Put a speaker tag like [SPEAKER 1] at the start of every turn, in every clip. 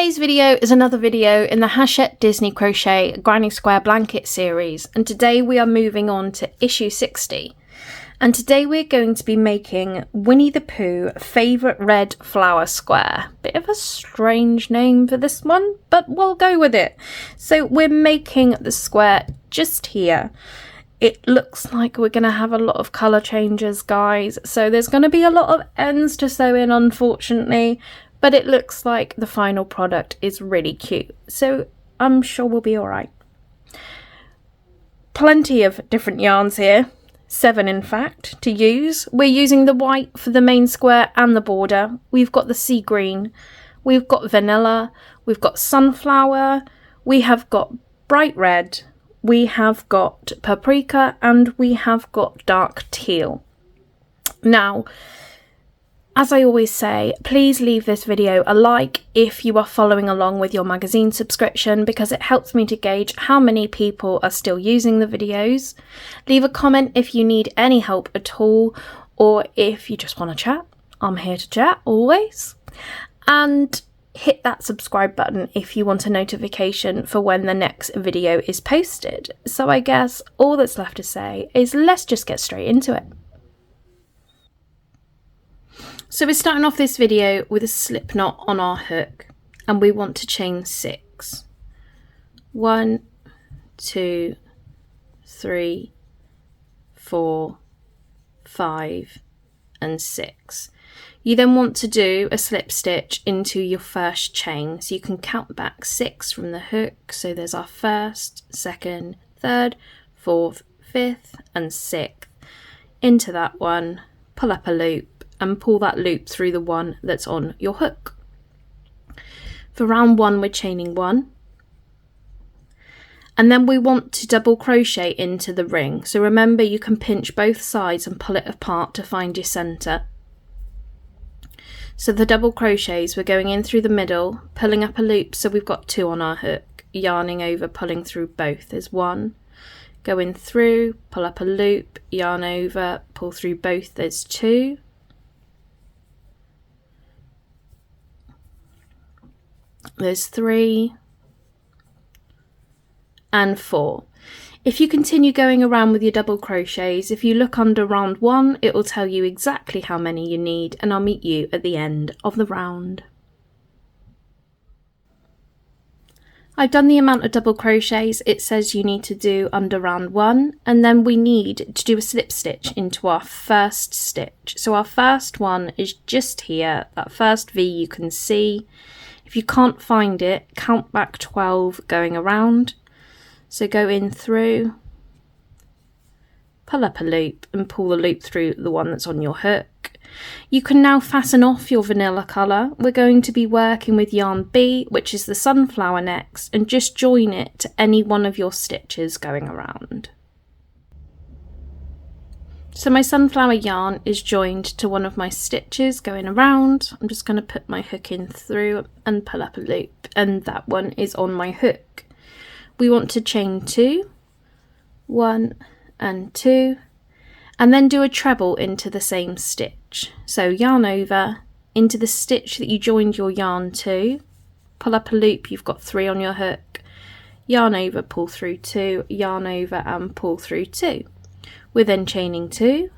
[SPEAKER 1] Today's video is another video in the Hachette Disney Crochet Granny Square Blanket series, and today we are moving on to issue 60. And today we're going to be making Winnie the Pooh Favourite Red Flower Square. Bit of a strange name for this one, but we'll go with it. So we're making the square just here. It looks like we're going to have a lot of colour changes, guys, so there's going to be a lot of ends to sew in, unfortunately. But it looks like the final product is really cute, so I'm sure we'll be alright. Plenty of different yarns here, 7 in fact, to use. We're using the white for the main square and the border. We've got the sea green, we've got vanilla, we've got sunflower, we have got bright red, we have got paprika, and we have got dark teal. Now, as I always say, please leave this video a like if you are following along with your magazine subscription, because it helps me to gauge how many people are still using the videos. Leave a comment if you need any help at all, or if you just want to chat. I'm here to chat always. And hit that subscribe button if you want a notification for when the next video is posted. So I guess all that's left to say is let's just get straight into it. So we're starting off this video with a slip knot on our hook, and we want to chain 6. 1, 2, 3, 4, 5 and 6. You then want to do a slip stitch into your first chain, so you can count back 6 from the hook. So there's our first, second, third, fourth, fifth and 6th. Into that one, pull up a loop and pull that loop through the one that's on your hook. For round 1 we're chaining 1, and then we want to double crochet into the ring. So remember, you can pinch both sides and pull it apart to find your centre. So the double crochets, we're going in through the middle, pulling up a loop, so we've got 2 on our hook, yarning over, pulling through both. There's 1, go in through, pull up a loop, yarn over, pull through both. There's 2, there's 3 and 4. If you continue going around with your double crochets, if you look under round 1, it will tell you exactly how many you need, and I'll meet you at the end of the round. I've done the amount of double crochets it says you need to do under round 1, and then we need to do a slip stitch into our first stitch. So our first one is just here, that first V you can see. If you can't find it, count back 12 going around. So go in through, pull up a loop and pull the loop through the one that's on your hook. You can now fasten off your vanilla colour. We're going to be working with yarn B, which is the sunflower next, and just join it to any one of your stitches going around. So my sunflower yarn is joined to one of my stitches going around. I'm just going to put my hook in through and pull up a loop, and that one is on my hook. We want to chain 2, 1 and 2, and then do a treble into the same stitch. So yarn over into the stitch that you joined your yarn to, pull up a loop, you've got 3 on your hook, yarn over, pull through 2, yarn over and pull through 2. We're then chaining 2,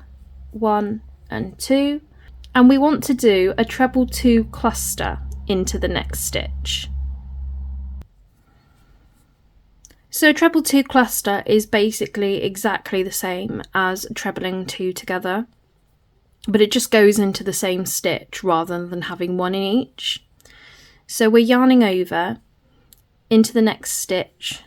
[SPEAKER 1] 1 and 2, and we want to do a treble 2 cluster into the next stitch. So a treble 2 cluster is basically exactly the same as trebling 2 together, but it just goes into the same stitch rather than having 1 in each. So we're yarning over into the next stitch,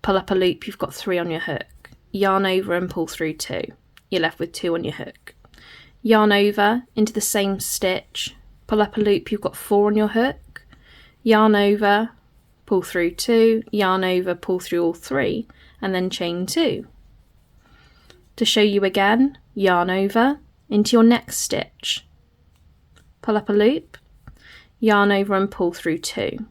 [SPEAKER 1] pull up a loop, you've got 3 on your hook. Yarn over and pull through 2. You're left with 2 on your hook. Yarn over into the same stitch, pull up a loop, you've got 4 on your hook. Yarn over, pull through 2, yarn over, pull through all 3, and then chain 2. To show you again, yarn over into your next stitch, pull up a loop, yarn over and pull through 2.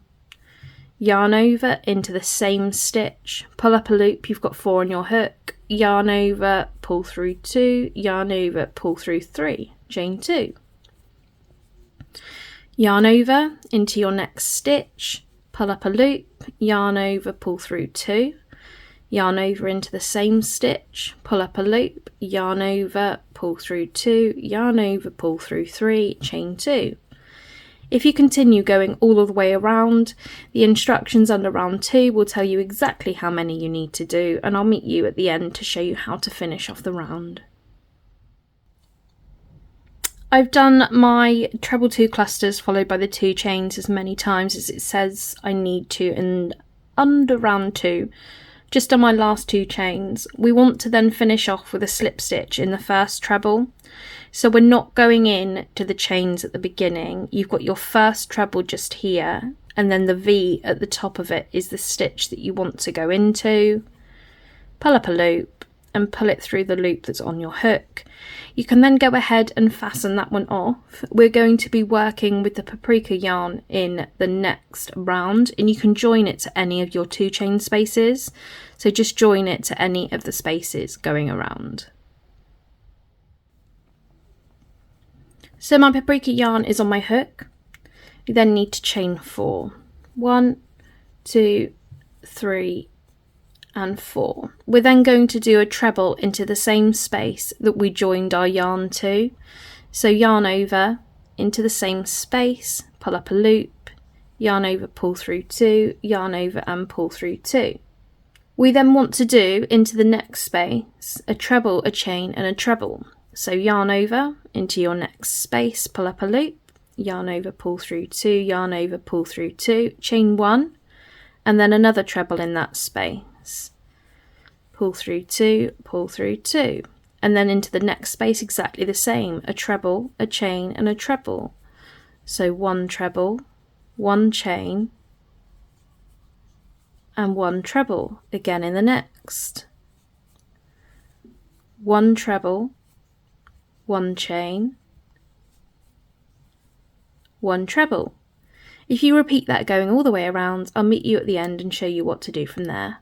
[SPEAKER 1] Yarn over into the same stitch, pull up a loop, you've got 4 on your hook, yarn over, pull through 2, yarn over, pull through 3, chain 2. Yarn over into your next stitch, pull up a loop, yarn over, pull through 2, yarn over into the same stitch, pull up a loop, yarn over, pull through 2, yarn over, pull through 3, chain 2. If you continue going all of the way around, the instructions under round 2 will tell you exactly how many you need to do, and I'll meet you at the end to show you how to finish off the round. I've done my treble 2 clusters followed by the 2 chains as many times as it says I need to in under round 2. Just on my last 2 chains. We want to then finish off with a slip stitch in the first treble. So we're not going in to the chains at the beginning. You've got your first treble just here, and then the V at the top of it is the stitch that you want to go into. Pull up a loop and pull it through the loop that's on your hook. You can then go ahead and fasten that one off. We're going to be working with the paprika yarn in the next round, and you can join it to any of your 2 chain spaces. So just join it to any of the spaces going around. So my paprika yarn is on my hook. You then need to chain 4. 1, 2, 3, and 4. We're then going to do a treble into the same space that we joined our yarn to. So yarn over into the same space, pull up a loop, yarn over, pull through 2, yarn over and pull through 2. We then want to do into the next space a treble, a chain and a treble. So yarn over into your next space, pull up a loop, yarn over, pull through 2, yarn over, pull through 2, chain 1, and then another treble in that space. Pull through 2, pull through 2, and then into the next space exactly the same, a treble, a chain and a treble. So 1 treble, 1 chain, and 1 treble again in the next. 1 treble, 1 chain, 1 treble. If you repeat that going all the way around, I'll meet you at the end and show you what to do from there.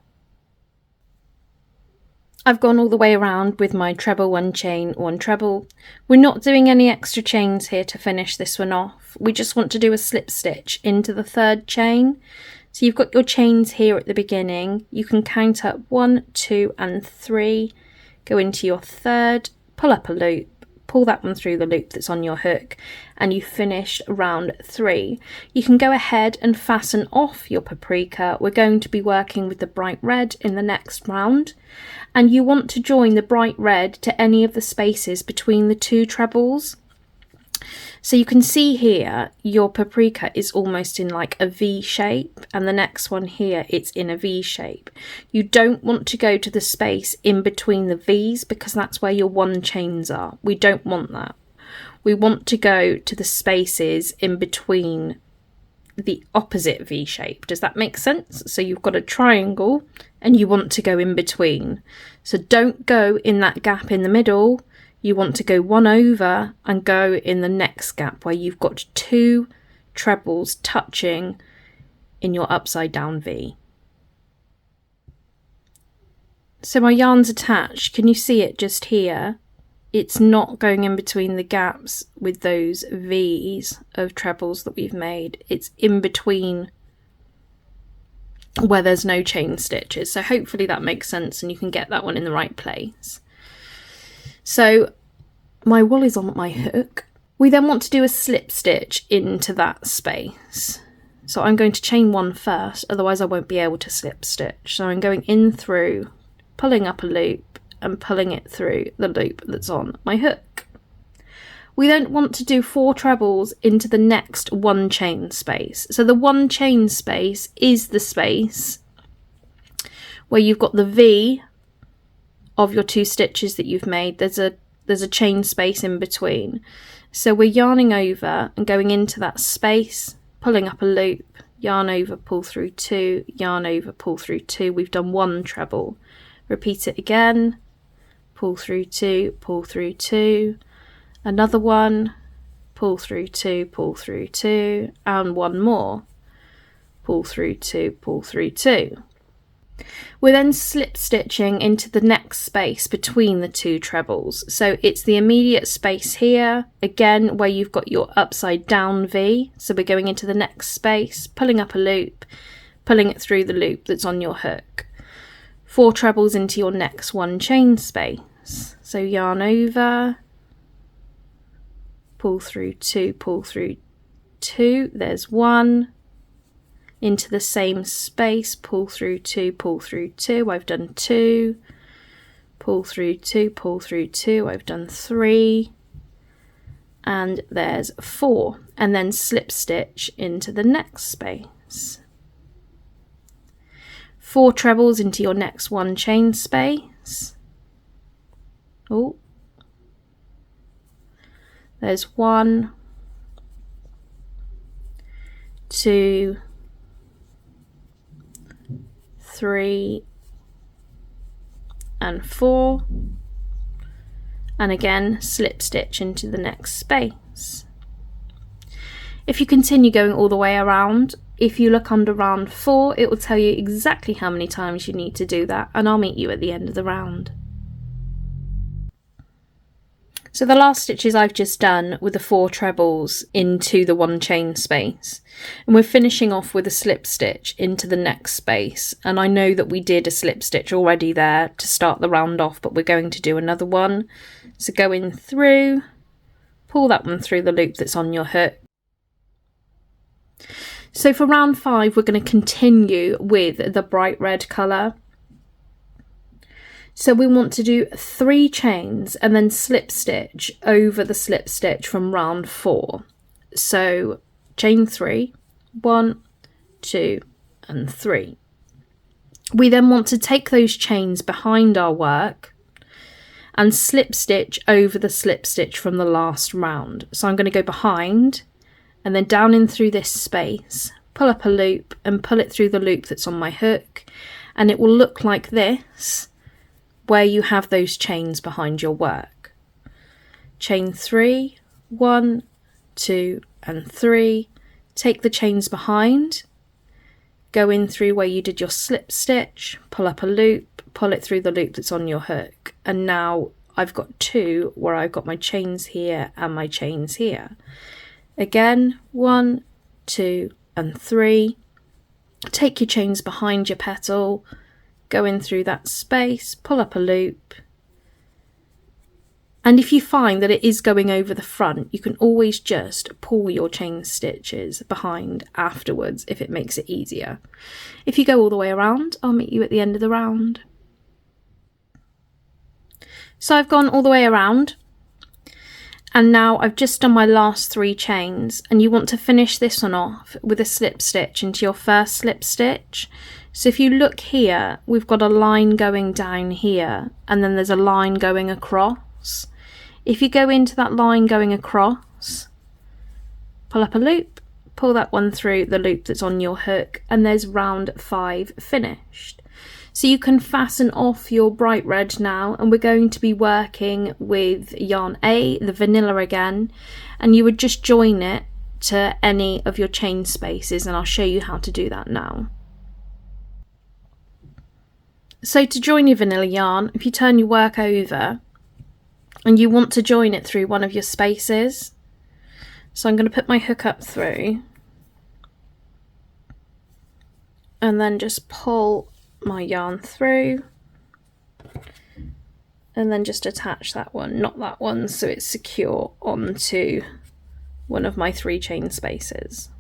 [SPEAKER 1] I've gone all the way around with my treble, 1 chain, 1 treble. We're not doing any extra chains here to finish this one off. We just want to do a slip stitch into the 3rd chain. So you've got your chains here at the beginning. You can count up 1, 2 and 3. Go into your 3rd, pull up a loop, pull that one through the loop that's on your hook, and you finished round 3. You can go ahead and fasten off your paprika. We're going to be working with the bright red in the next round, and you want to join the bright red to any of the spaces between the 2 trebles. So you can see here your paprika is almost in like a V shape, and the next one here it's in a V shape. You don't want to go to the space in between the V's because that's where your 1 chains are. We don't want that. We want to go to the spaces in between the opposite V shape. Does that make sense? So you've got a triangle and you want to go in between. So don't go in that gap in the middle. You want to go 1 over and go in the next gap where you've got 2 trebles touching in your upside down V. So my yarn's attached. Can you see it just here? It's not going in between the gaps with those V's of trebles that we've made. It's in between where there's no chain stitches. So hopefully that makes sense and you can get that one in the right place. So my wool is on my hook. We then want to do a slip stitch into that space. So I'm going to chain 1 first, otherwise I won't be able to slip stitch. So I'm going in through, pulling up a loop and pulling it through the loop that's on my hook. We then want to do 4 trebles into the next 1 chain space. So the 1 chain space is the space where you've got the V of your 2 stitches that you've made. There's a chain space in between. So we're yarning over and going into that space, pulling up a loop, yarn over, pull through 2, yarn over, pull through 2. We've done 1 treble. Repeat it again, pull through 2, pull through 2, another one, pull through 2, pull through 2, and 1 more, pull through 2, pull through 2. We're then slip stitching into the next space between the two trebles. So it's the immediate space here, again, where you've got your upside down V. So we're going into the next space, pulling up a loop, pulling it through the loop that's on your hook. 4 trebles into your next 1 chain space. So yarn over, pull through 2, pull through 2, there's 1. Into the same space, pull through 2, pull through 2, I've done 2, pull through 2, pull through 2, I've done 3, and there's 4, and then slip stitch into the next space. 4 trebles into your next 1 chain space. Oh, there's 1, 2, 3 and 4, and again slip stitch into the next space. If you continue going all the way around, if you look under round 4, it will tell you exactly how many times you need to do that, and I'll meet you at the end of the round. So the last stitches I've just done with the 4 trebles into the 1 chain space, and we're finishing off with a slip stitch into the next space. And I know that we did a slip stitch already there to start the round off, but we're going to do another one. So go in through, pull that one through the loop that's on your hook. So for round 5, we're going to continue with the bright red colour. So we want to do 3 chains and then slip stitch over the slip stitch from round 4. So chain 3, 1, 2 and 3. We then want to take those chains behind our work and slip stitch over the slip stitch from the last round. So I'm going to go behind and then down in through this space, pull up a loop and pull it through the loop that's on my hook, and it will look like this where you have those chains behind your work. Chain 3, 1, 2 and 3, take the chains behind, go in through where you did your slip stitch, pull up a loop, pull it through the loop that's on your hook, and now I've got 2 where I've got my chains here and my chains here. Again, 1, 2 and 3, take your chains behind your petal, go in through that space, pull up a loop, and if you find that it is going over the front, you can always just pull your chain stitches behind afterwards if it makes it easier. If you go all the way around, I'll meet you at the end of the round. So I've gone all the way around, and now I've just done my last 3 chains, and you want to finish this one off with a slip stitch into your first slip stitch. So if you look here, we've got a line going down here, and then there's a line going across. If you go into that line going across, pull up a loop, pull that one through the loop that's on your hook, and there's round 5 finished. So you can fasten off your bright red now, and we're going to be working with yarn A, the vanilla again, and you would just join it to any of your chain spaces, and I'll show you how to do that now. So to join your vanilla yarn, if you turn your work over and you want to join it through one of your spaces, so I'm going to put my hook up through and then just pull my yarn through and then just attach that one, not that one, so it's secure onto one of my 3 chain spaces.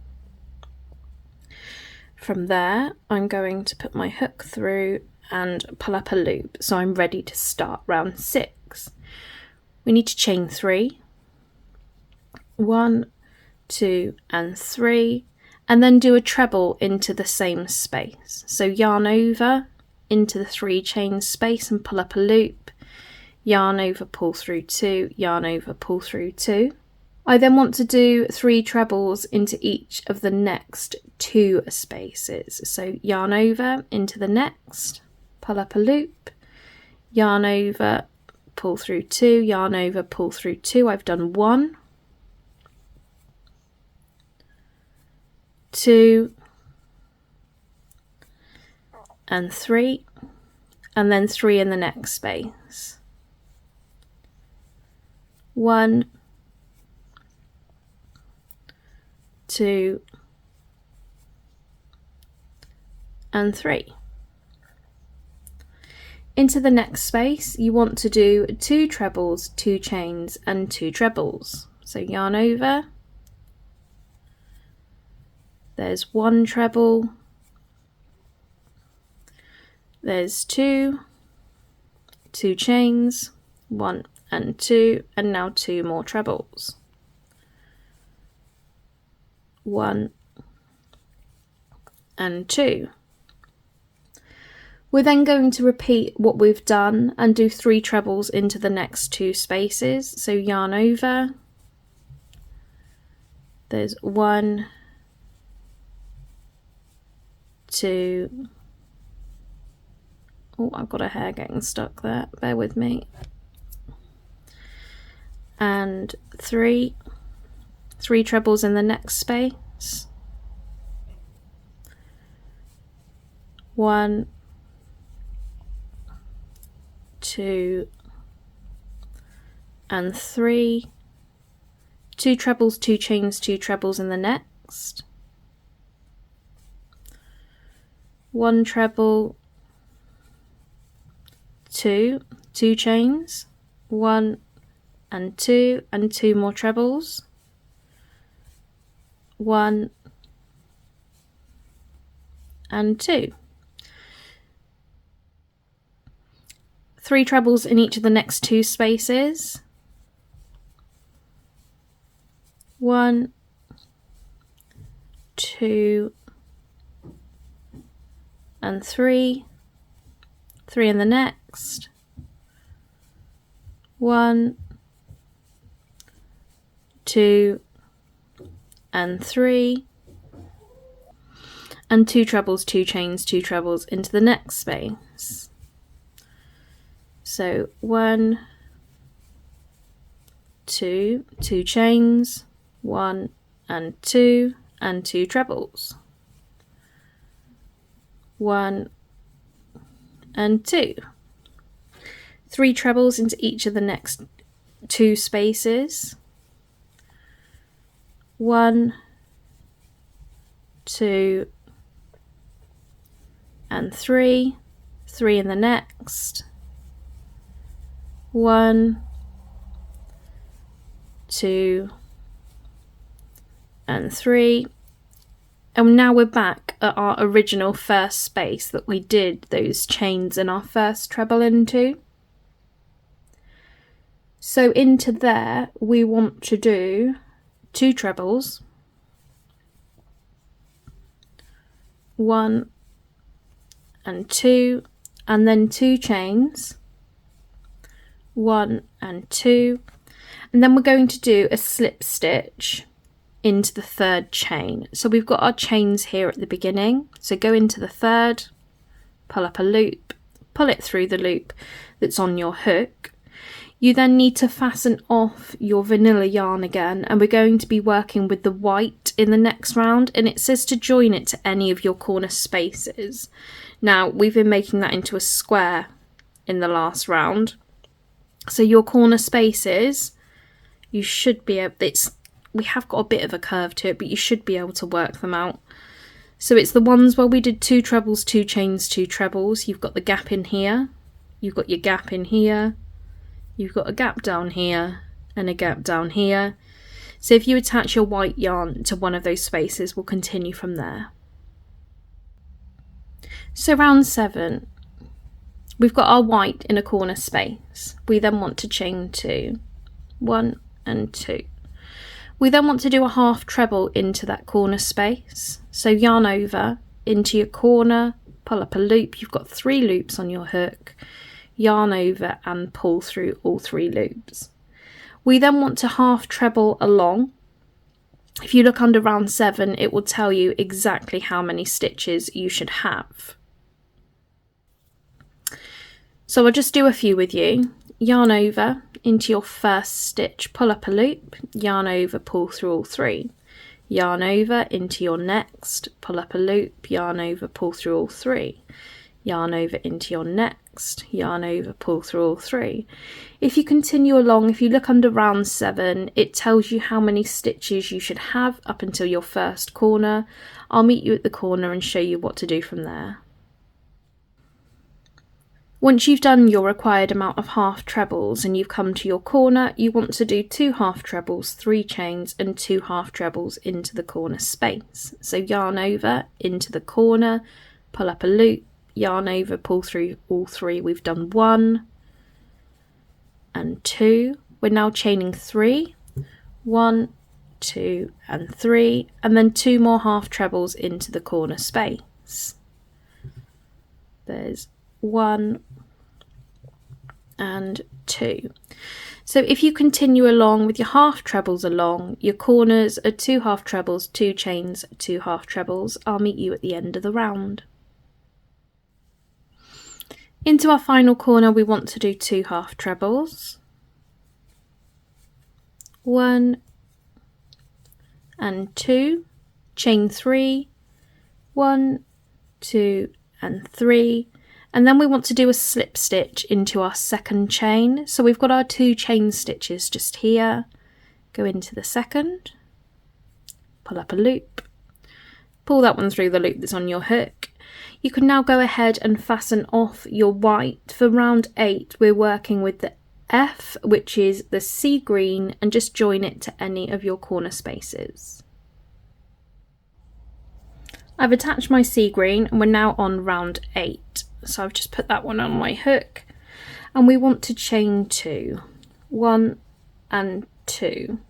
[SPEAKER 1] From there, I'm going to put my hook through and pull up a loop, so I'm ready to start round 6. We need to chain 3, 1, 2 and 3, and then do a treble into the same space. So yarn over into the 3 chain space and pull up a loop, yarn over, pull through 2, yarn over, pull through 2. I then want to do 3 trebles into each of the next 2 spaces. So yarn over into the next, pull up a loop, yarn over, pull through 2, yarn over, pull through 2. I've done 1, 2 and 3, and then 3 in the next space. 1, 2, and 3. Into the next space, you want to do 2 trebles, 2 chains, and 2 trebles. So yarn over, there's 1 treble, there's 2, 2 chains, 1 and 2, and now 2 more trebles. 1 and 2. We're then going to repeat what we've done and do 3 trebles into the next 2 spaces. So yarn over, there's 1, 2, oh, I've got a hair getting stuck there, bear with me, and 3 trebles in the next space, 1, 2, and 3, 2 trebles, 2 chains, 2 trebles in the next, 1 treble, 2, 2 chains, 1 and 2 more trebles, 1 and 2. 3 trebles in each of the next 2 spaces, 1, 2, and 3, 3 in the next, 1, 2, and 3, and 2 trebles, 2 chains, 2 trebles into the next space. So 1, 2, 2 chains, 1 and 2 trebles, 1 and 2. 3 trebles into each of the next 2 spaces, 1, 2, and 3, 3 in the next, 1, 2, and 3, and now we're back at our original first space that we did those chains in our first treble into. So into there we want to do 2 trebles, 1 and 2, and then 2 chains, 1 and 2, and then we're going to do a slip stitch into the 3rd chain. So we've got our chains here at the beginning, so go into the 3rd, pull up a loop, pull it through the loop that's on your hook. You then need to fasten off your vanilla yarn again, and we're going to be working with the white in the next round, and it says to join it to any of your corner spaces. Now we've been making that into a square in the last round, so your corner spaces, you should be able, we have got a bit of a curve to it, but you should be able to work them out. So it's the ones where we did 2 trebles, 2 chains, 2 trebles. You've got the gap in here, you've got your gap in here, you've got a gap down here, and a gap down here. So if you attach your white yarn to one of those spaces, we'll continue from there. So round 7, we've got our white in a corner space. We then want to chain 2, 1 and 2. We then want to do a half treble into that corner space. So yarn over into your corner, pull up a loop. You've got 3 loops on your hook. Yarn over and pull through all 3 loops. We then want to half treble along. If you look under round 7, it will tell you exactly how many stitches you should have. So I'll just do a few with you. Yarn over into your first stitch, pull up a loop, yarn over, pull through all 3. Yarn over into your next, pull up a loop, yarn over, pull through all 3. yarn over into your next, yarn over, pull through all 3. If you continue along, if you look under round 7, it tells you how many stitches you should have up until your first corner. I'll meet you at the corner and show you what to do from there. Once you've done your required amount of half trebles and you've come to your corner, you want to do 2 half trebles, 3 chains and 2 half trebles into the corner space. So yarn over into the corner, pull up a loop, yarn over, pull through all 3. We've done 1 and 2. We're now chaining 3, 1, 2 and 3, and then 2 more half trebles into the corner space. There's 1 and 2. So if you continue along with your half trebles along, your corners are 2 half trebles, 2 chains, 2 half trebles. I'll meet you at the end of the round. Into our final corner, we want to do 2 half trebles, 1 and 2, chain 3, 1, 2 and 3, and then we want to do a slip stitch into our second chain. So we've got our 2 chain stitches just here, go into the second, pull up a loop, pull that one through the loop that's on your hook. You can now go ahead and fasten off your white. For round 8, we're working with the F, which is the sea green, and just join it to any of your corner spaces. I've attached my sea green and we're now on round 8. So I've just put that one on my hook and we want to chain 2, 1 and 2.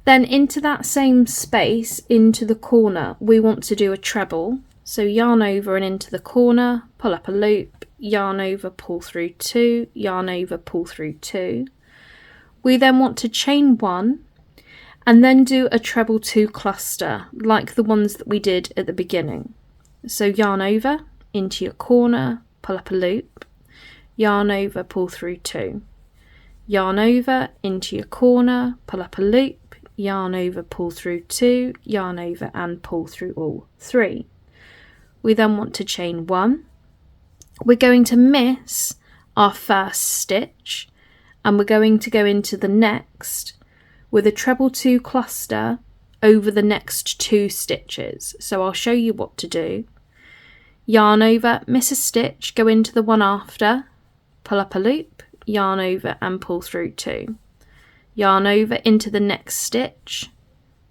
[SPEAKER 1] Then into that same space, into the corner, we want to do a treble. So yarn over and into the corner, pull up a loop, yarn over, pull through 2, yarn over, pull through 2. We then want to chain 1 and then do a treble 2 cluster like the ones that we did at the beginning. So yarn over into your corner, pull up a loop, yarn over, pull through 2. Yarn over into your corner, pull up a loop, yarn over, pull through 2, yarn over and pull through all 3. We then want to chain 1. We're going to miss our first stitch and we're going to go into the next with a treble 2 cluster over the next 2 stitches. So I'll show you what to do. Yarn over, miss a stitch, go into the one after, pull up a loop, yarn over and pull through 2. Yarn over into the next stitch,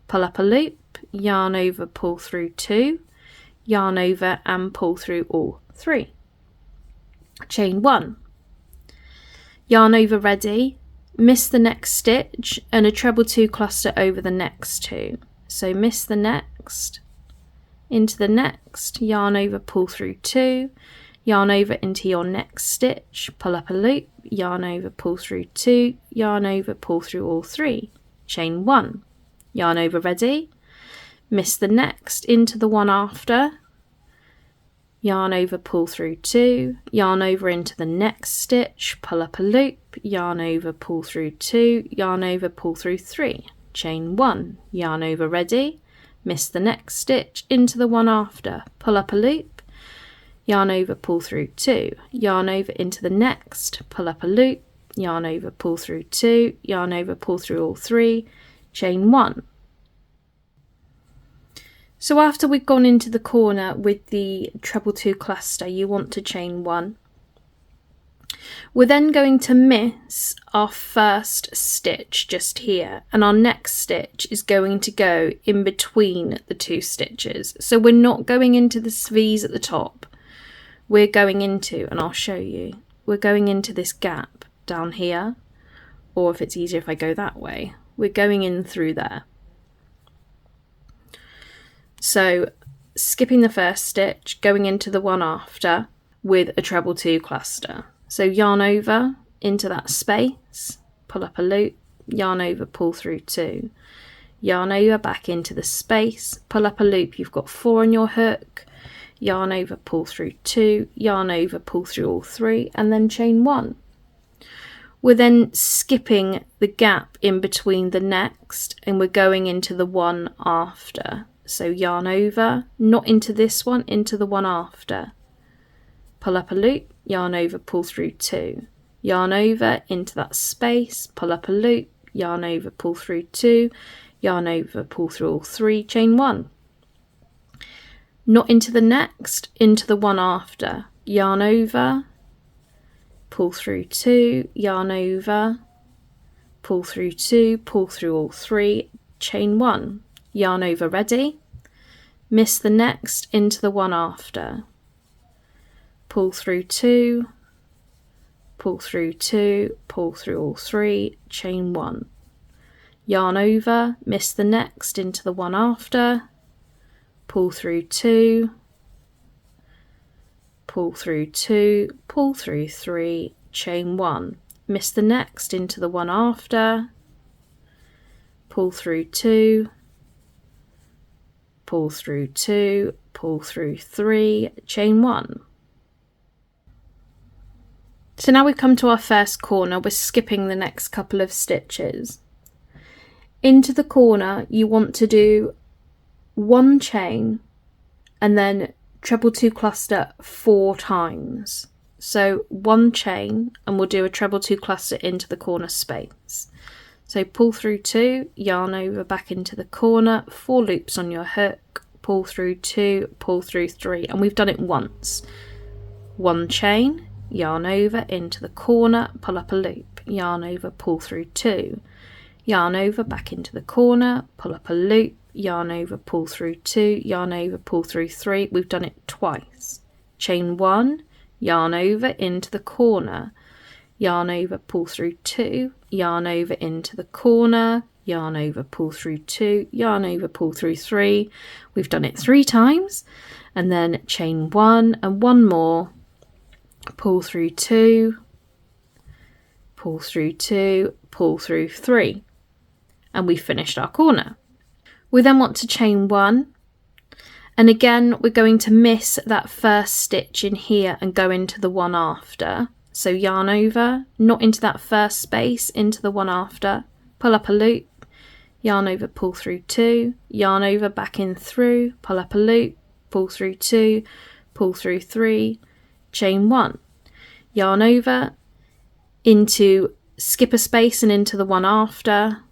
[SPEAKER 1] pull up a loop, yarn over, pull through 2, yarn over and pull through all 3. Chain 1. Yarn over ready, miss the next stitch and a treble 2 cluster over the next 2. So miss the next, into the next, yarn over, pull through 2, yarn over into your next stitch, pull up a loop, yarn over, pull through 2, yarn over, pull through all 3. Chain 1. Yarn over ready, miss the next, into the one after, yarn over, pull through 2, yarn over into the next stitch, pull up a loop, yarn over, pull through 2, yarn over, pull through 3. Chain 1. Yarn over ready, miss the next stitch, into the one after, pull up a loop, yarn over, pull through 2, yarn over into the next, pull up a loop, yarn over, pull through 2, yarn over, pull through all 3, chain 1. So after we've gone into the corner with the treble 2 cluster, you want to chain 1. We're then going to miss our first stitch just here, and our next stitch is going to go in between the 2 stitches. So we're not going into the V's at the top. We're going into, and I'll show you, we're going into this gap down here, or if it's easier if I go that way, we're going in through there. So skipping the first stitch, going into the one after with a treble 2 cluster. So yarn over into that space, pull up a loop, yarn over, pull through 2. Yarn over back into the space, pull up a loop, you've got 4 on your hook, yarn over, pull through 2, yarn over, pull through all 3, and then chain 1. We're then skipping the gap in between the next and we're going into the one after. So yarn over, not into this one, into the one after. pull up a loop, yarn over, pull through 2, yarn over into that space, pull up a loop, yarn over, pull through 2, yarn over, pull through all 3, chain 1. Not into the next, into the one after, yarn over, pull through 2, yarn over, pull through 2, pull through all 3, chain 1, yarn over, ready, miss the next, into the one after, pull through 2, pull through 2, pull through all 3, chain 1, yarn over, miss the next, into the one after, pull through 2, pull through 2, pull through 3, chain 1, miss the next, into the one after, pull through 2, pull through 2, pull through 3, chain 1. So now we've come to our first corner, we're skipping the next couple of stitches. Into the corner you want to do 1 chain and then treble 2 cluster 4 times. So 1 chain and we'll do a treble 2 cluster into the corner space. So pull through 2, yarn over back into the corner, 4 loops on your hook, pull through 2, pull through 3, and we've done it once. 1 chain, yarn over into the corner, pull up a loop, yarn over, pull through 2, yarn over back into the corner, pull up a loop, yarn over, pull through 2, yarn over, pull through 3, we've done it twice. Chain 1, yarn over into the corner, yarn over, pull through 2, yarn over into the corner, yarn over, pull through 2, yarn over, pull through 3, we've done it 3 times, and then chain 1 and 1 more, pull through 2, pull through 2, pull through 3, and we've finished our corner. We then want to chain 1, and again we're going to miss that first stitch in here and go into the one after. So yarn over, not into that first space, into the one after, pull up a loop, yarn over, pull through 2, yarn over, back in through, pull up a loop, pull through 2, pull through 3, chain 1, yarn over, into skip a space and into the one after,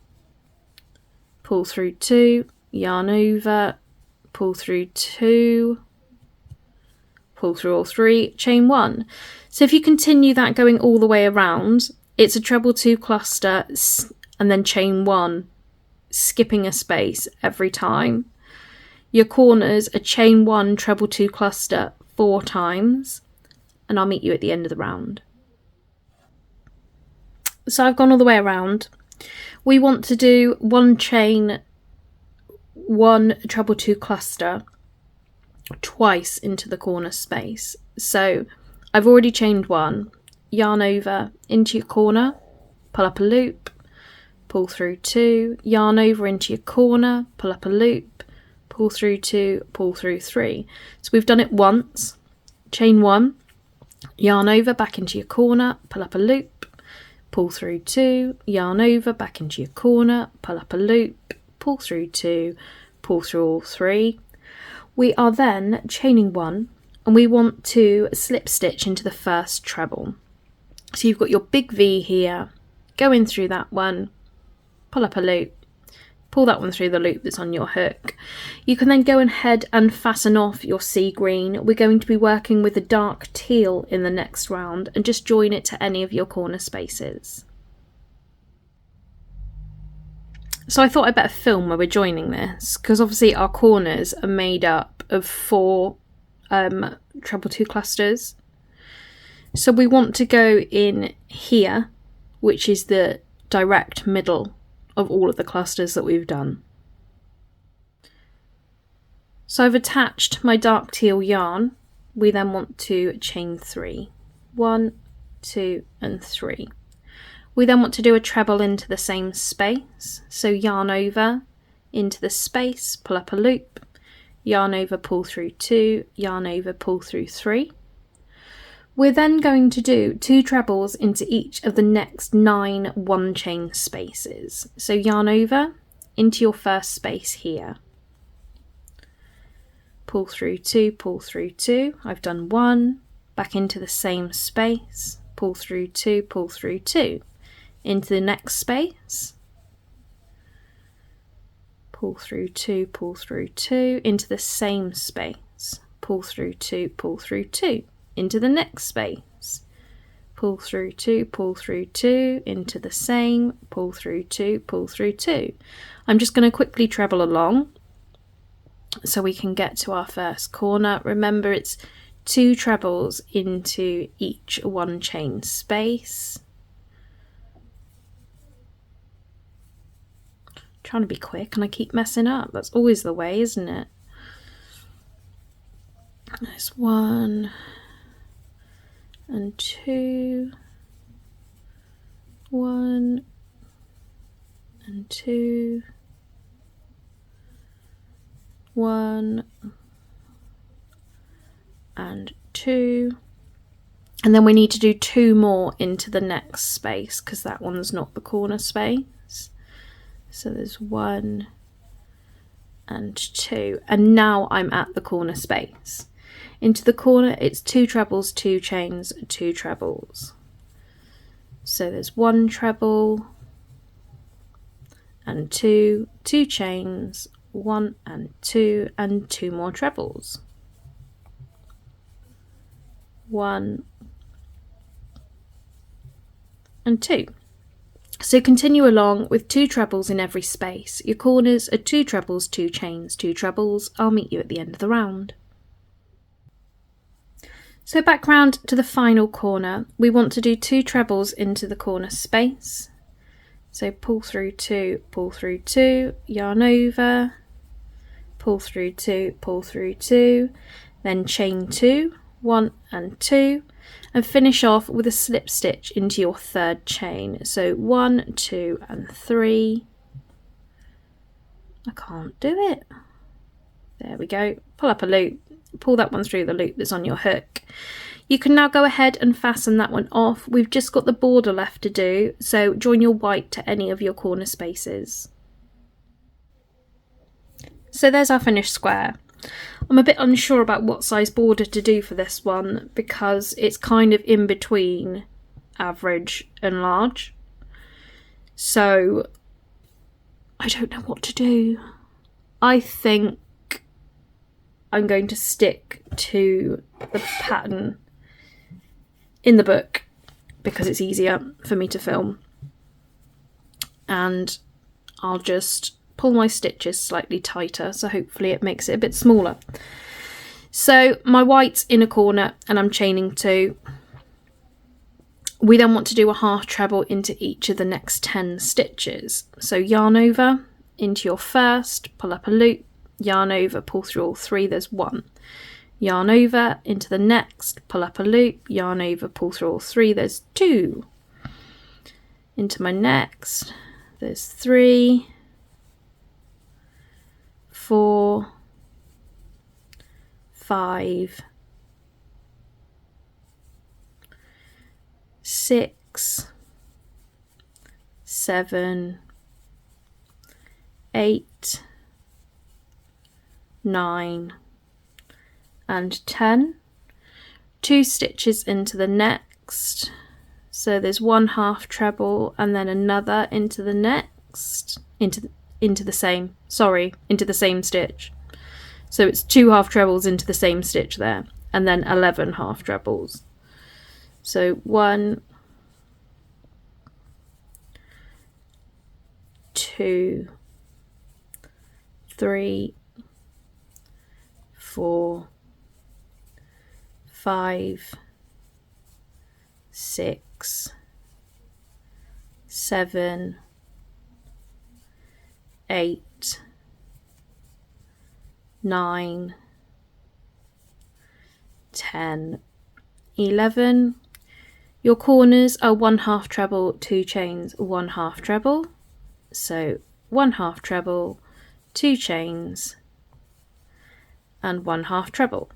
[SPEAKER 1] pull through 2, yarn over, pull through 2, pull through all 3, chain 1. So if you continue that going all the way around, it's a treble 2 cluster and then chain 1, skipping a space every time. Your corners are chain 1, treble 2 cluster 4 times, and I'll meet you at the end of the round. So I've gone all the way around. We want to do 1 chain, 1 treble 2 cluster twice into the corner space. So I've already chained 1, yarn over into your corner, pull up a loop, pull through 2, yarn over into your corner, pull up a loop, pull through 2, pull through 3. So we've done it once, chain 1, yarn over back into your corner, pull up a loop, pull through 2, yarn over back into your corner, pull up a loop, pull through 2, pull through all 3. We are then chaining 1 and we want to slip stitch into the first treble. So you've got your big V here, go in through that one, pull up a loop, pull that one through the loop that's on your hook. You can then go ahead and fasten off your sea green. We're going to be working with a dark teal in the next round, and just join it to any of your corner spaces. So I thought I'd better film where we're joining this, because obviously our corners are made up of 4 treble 2 clusters. So we want to go in here, which is the direct middle of all of the clusters that we've done. So I've attached my dark teal yarn. We then want to chain 3. 1, 2 and 3. We then want to do a treble into the same space. So yarn over into the space, pull up a loop, yarn over, pull through 2, yarn over, pull through 3. We're then going to do 2 trebles into each of the next 9 1 chain spaces. So yarn over into your first space here. Pull through 2, pull through 2. I've done 1, back into the same space, pull through 2, pull through 2, into the next space, pull through 2, pull through 2, into the same space, pull through 2, pull through 2, into the next space, pull through 2, pull through 2, into the same, pull through 2, pull through 2. I'm just going to quickly treble along so we can get to our first corner. Remember, it's 2 trebles into each one chain space. I'm trying to be quick and I keep messing up. That's always the way, isn't it? There's 1 and 2, 1 and 2, 1 and 2, and then we need to do 2 more into the next space because that one's not the corner space. So there's 1 and 2, and now I'm at the corner space. Into the corner, it's 2 trebles, 2 chains, 2 trebles. So there's 1 treble and 2, 2 chains, 1 and 2 more trebles. 1 and 2. So continue along with 2 trebles in every space. Your corners are 2 trebles, 2 chains, 2 trebles. I'll meet you at the end of the round. So back round to the final corner, we want to do 2 trebles into the corner space. So pull through 2, pull through 2, yarn over, pull through 2, pull through 2, then chain 2, 1 and 2, and finish off with a slip stitch into your 3rd chain. So 1, 2 and 3. I can't do it. There we go. Pull up a loop, pull that one through the loop that's on your hook. You can now go ahead and fasten that one off. We've just got the border left to do, so join your white to any of your corner spaces. So there's our finished square. I'm a bit unsure about what size border to do for this one because it's kind of in between average and large. So I don't know what to do. I think I'm going to stick to the pattern in the book because it's easier for me to film. And I'll just pull my stitches slightly tighter, so hopefully it makes it a bit smaller. So my white's in a corner and I'm chaining 2. We then want to do a half treble into each of the next 10 stitches. So yarn over into your first, pull up a loop, yarn over, pull through all 3, there's 1. Yarn over into the next, pull up a loop, yarn over, pull through all 3, there's 2. Into my next, there's 3, 4, 5, 6, 7, 8, 9 and 10. 2 stitches into the next, so there's 1 half treble and then another into the next, into the same stitch. So it's 2 half trebles into the same stitch there, and then 11 half trebles. So 1, 2, 3, 4, 5, 6, 7, 8, 9, 10, 11. Your corners are 1 half treble, 2 chains, 1 half treble. So 1 half treble, 2 chains, and 1 half treble.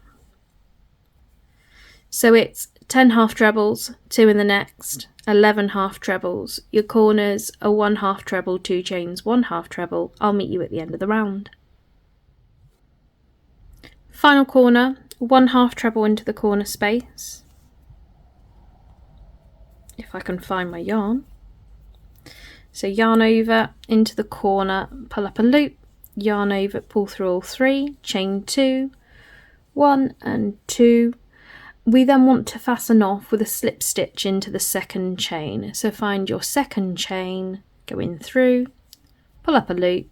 [SPEAKER 1] So it's 10 half trebles, 2 in the next, 11 half trebles. Your corners are 1 half treble, 2 chains, 1 half treble. I'll meet you at the end of the round. Final corner, 1 half treble into the corner space, if I can find my yarn. So yarn over into the corner, pull up a loop, yarn over, pull through all 3, chain 2, 1 and 2. We then want to fasten off with a slip stitch into the second chain. So find your second chain, go in through, pull up a loop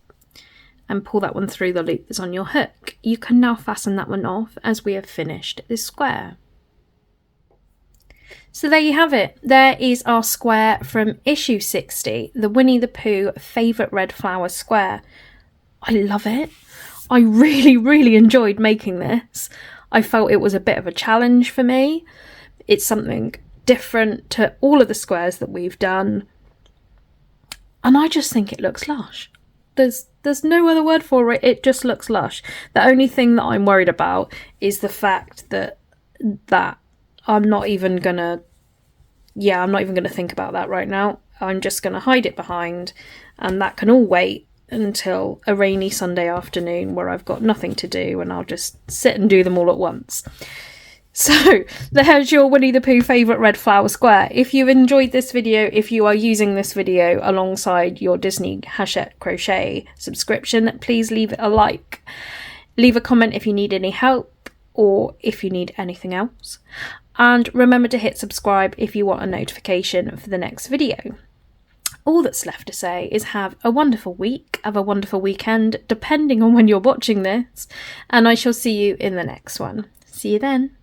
[SPEAKER 1] and pull that one through the loop that's on your hook. You can now fasten that one off as we have finished this square. So there you have it. There is our square from issue 60, the Winnie the Pooh favourite red flower square. I love it. I really enjoyed making this. I felt it was a bit of a challenge for me. It's something different to all of the squares that we've done. And I just think it looks lush. There's no other word for it. It just looks lush. The only thing that I'm worried about is the fact that I'm not even gonna think about that right now. I'm just gonna hide it behind, and that can all wait until a rainy Sunday afternoon where I've got nothing to do and I'll just sit and do them all at once. So there's your Winnie the Pooh favourite red flower square. If you enjoyed this video, if you are using this video alongside your Disney Hachette crochet subscription, please leave it a like. Leave a comment if you need any help or if you need anything else. And remember to hit subscribe if you want a notification for the next video. All that's left to say is have a wonderful week, have a wonderful weekend, depending on when you're watching this, and I shall see you in the next one. See you then.